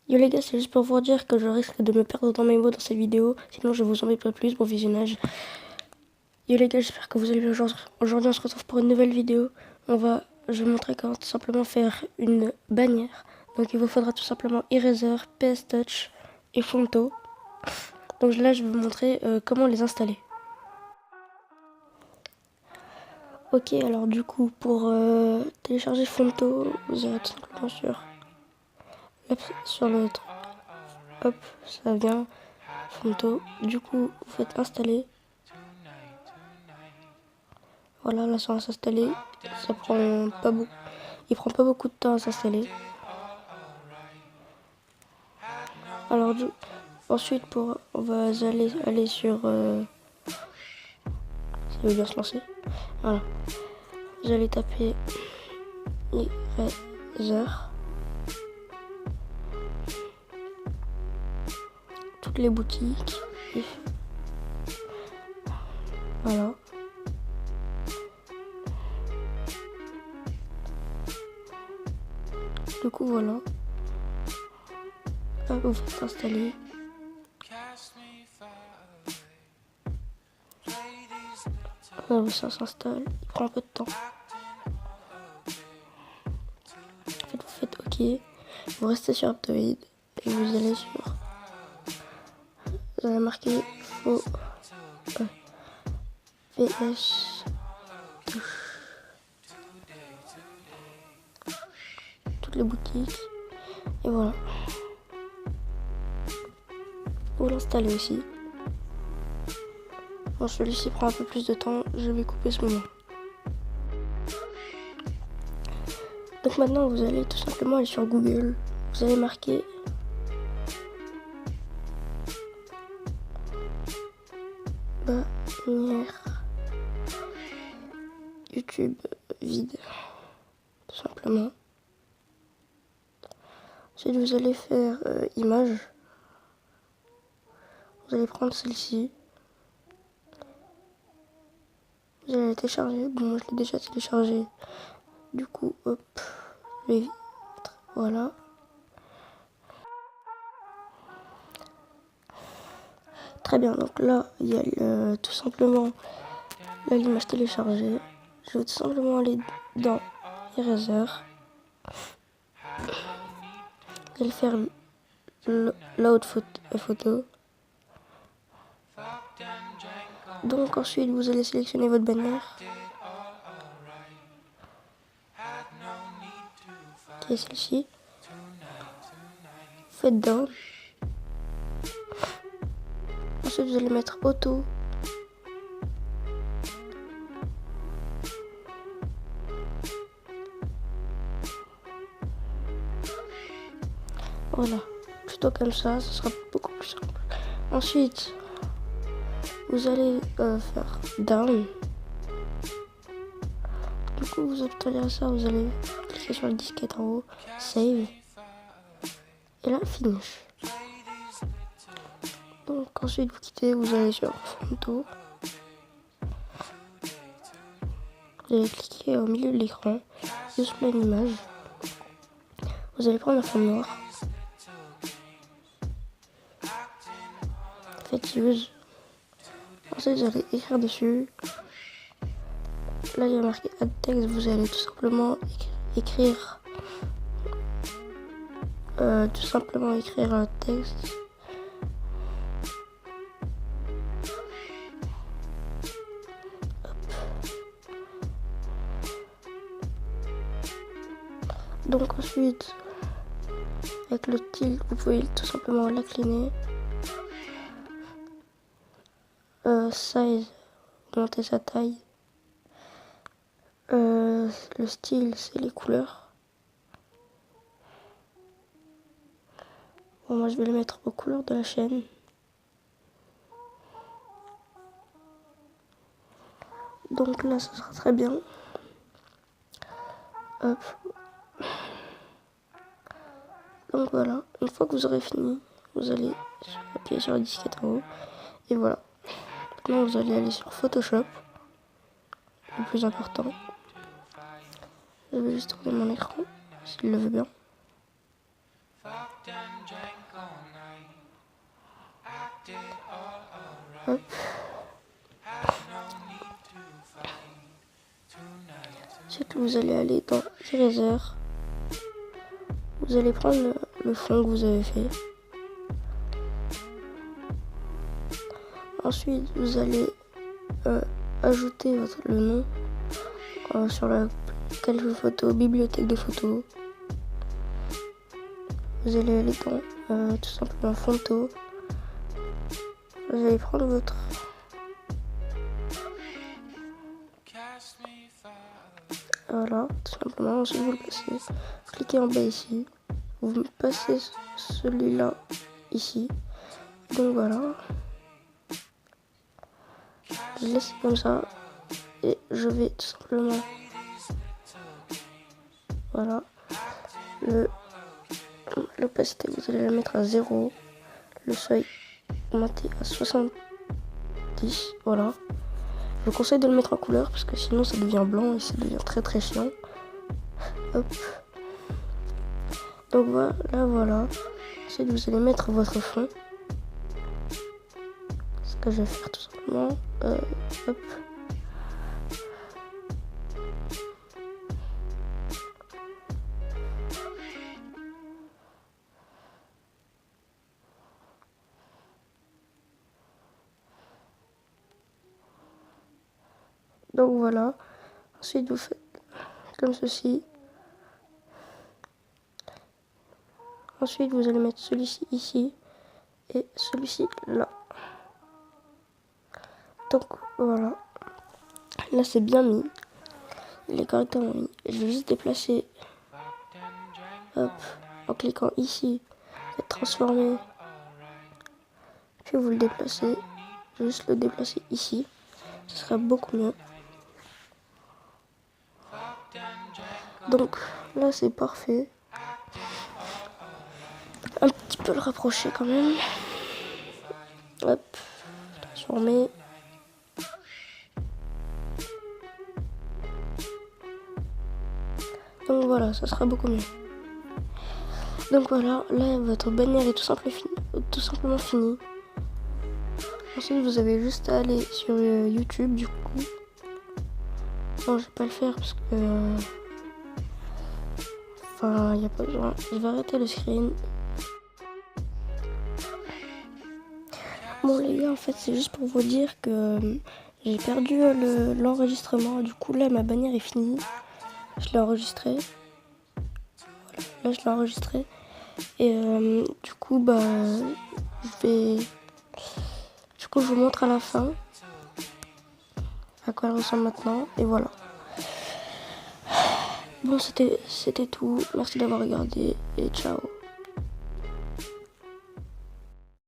Yo les gars, c'est juste pour vous dire que je risque de me perdre dans mes mots dans cette vidéo, sinon je vous embête pas plus, bon visionnage. Yo les gars, j'espère que vous allez bien. Aujourd'hui on se retrouve pour une nouvelle vidéo. Je vais vous montrer comment tout simplement faire une bannière. Donc il vous faudra tout simplement Eraser, PS Touch et Fonto. Donc là je vais vous montrer comment les installer. Ok, alors du coup pour télécharger Fonto, vous allez tout simplement sur le truc. Hop, ça vient. Fonto. Du coup, vous faites installer. Voilà, là ça va s'installer. Ça prend pas beaucoup. Il prend pas beaucoup de temps à s'installer. Alors ensuite on va aller sur ça veut bien se lancer. Voilà. Vous allez taper Eraser. Toutes les boutiques. Voilà. Du coup voilà. Là vous faites installer. Là ça s'installe. Il prend un peu de temps. En fait vous faites OK. Vous restez sur Aptoide et vous allez sur. Vous allez marquer faux PS touche. Toutes les boutiques. Et voilà. Vous l'installez aussi. Bon, celui-ci prend un peu plus de temps. Je vais couper ce moment. Donc maintenant, vous allez tout simplement aller sur Google. Vous allez marquer bannière YouTube vide. Tout simplement. Ensuite, vous allez faire image. Vous allez prendre celle-ci. Vous allez la télécharger. Bon, je l'ai déjà téléchargée. Du coup, hop, je vais vite. Voilà. Très bien, donc là, il y a tout simplement l'image téléchargée. Je vais tout simplement aller dans Eraser. Je vais faire load photo. Donc ensuite, vous allez sélectionner votre bannière. Qui est celle-ci. Faites down. Ensuite, vous allez mettre auto. Voilà. Plutôt comme ça sera beaucoup plus simple. Ensuite, vous allez faire down. Du coup, vous obtenez ça, vous allez cliquer sur le disquette en haut, save. Et là, finish. Donc ensuite, vous quittez, vous allez sur Fonto. Vous allez cliquer au milieu de l'écran, display une image. Vous allez prendre un fond noir. Faites use. Ensuite, vous allez écrire dessus. Là, il y a marqué add text. Vous allez tout simplement écrire un texte. Donc ensuite, avec le tilde, vous pouvez tout simplement l'incliner. Size, monter sa taille. Le style, c'est les couleurs. Bon, moi je vais le mettre aux couleurs de la chaîne. Donc là, ça sera très bien. Hop. Donc voilà, une fois que vous aurez fini, vous allez appuyer sur la disquette en haut. Et voilà. Maintenant, vous allez aller sur Photoshop. Le plus important. Je vais juste tourner mon écran, s'il le veut bien. Hop. Ensuite, vous allez aller dans Eraser. Vous allez prendre le fond que vous avez fait. Ensuite, vous allez ajouter le nom sur la calque photo, bibliothèque des photos. Vous allez aller dans tout simplement photo. Vous allez prendre votre voilà, tout simplement. Ensuite, vous le placez. Cliquez en bas ici. Vous passez celui-là ici. Donc voilà. Je laisse comme ça. Et je vais tout simplement. Voilà. L'opacité, vous allez la mettre à 0. Le seuil, augmenter à 70. Voilà. Je vous conseille de le mettre en couleur parce que sinon ça devient blanc et ça devient très très chiant. Hop. Donc voilà. Ensuite vous allez mettre votre fond. Ce que je vais faire tout simplement. Hop. Donc voilà. Ensuite vous faites comme ceci. Ensuite vous allez mettre celui-ci ici et celui-ci là. Donc voilà. Là c'est bien mis. Il est correctement mis. Je vais juste déplacer. Hop. En cliquant ici. Faites transformer. Puis vous le déplacez. Je vais juste le déplacer ici. Ce sera beaucoup mieux. Donc là c'est parfait. Un petit peu le rapprocher quand même. Hop. Transformer. Donc voilà, ça sera beaucoup mieux. Donc voilà, là votre bannière est tout simplement finie. Ensuite vous avez juste à aller sur YouTube du coup. Non, je vais pas le faire parce que enfin il n'y a pas besoin. Je vais arrêter le screen. Bon les gars, en fait c'est juste pour vous dire que j'ai perdu l'enregistrement. Du coup là ma bannière est finie. Je l'ai enregistré. Voilà, là je l'ai enregistré. Et du coup je vous montre à la fin à quoi elle ressemble maintenant. Et voilà. Bon c'était tout. Merci d'avoir regardé et ciao.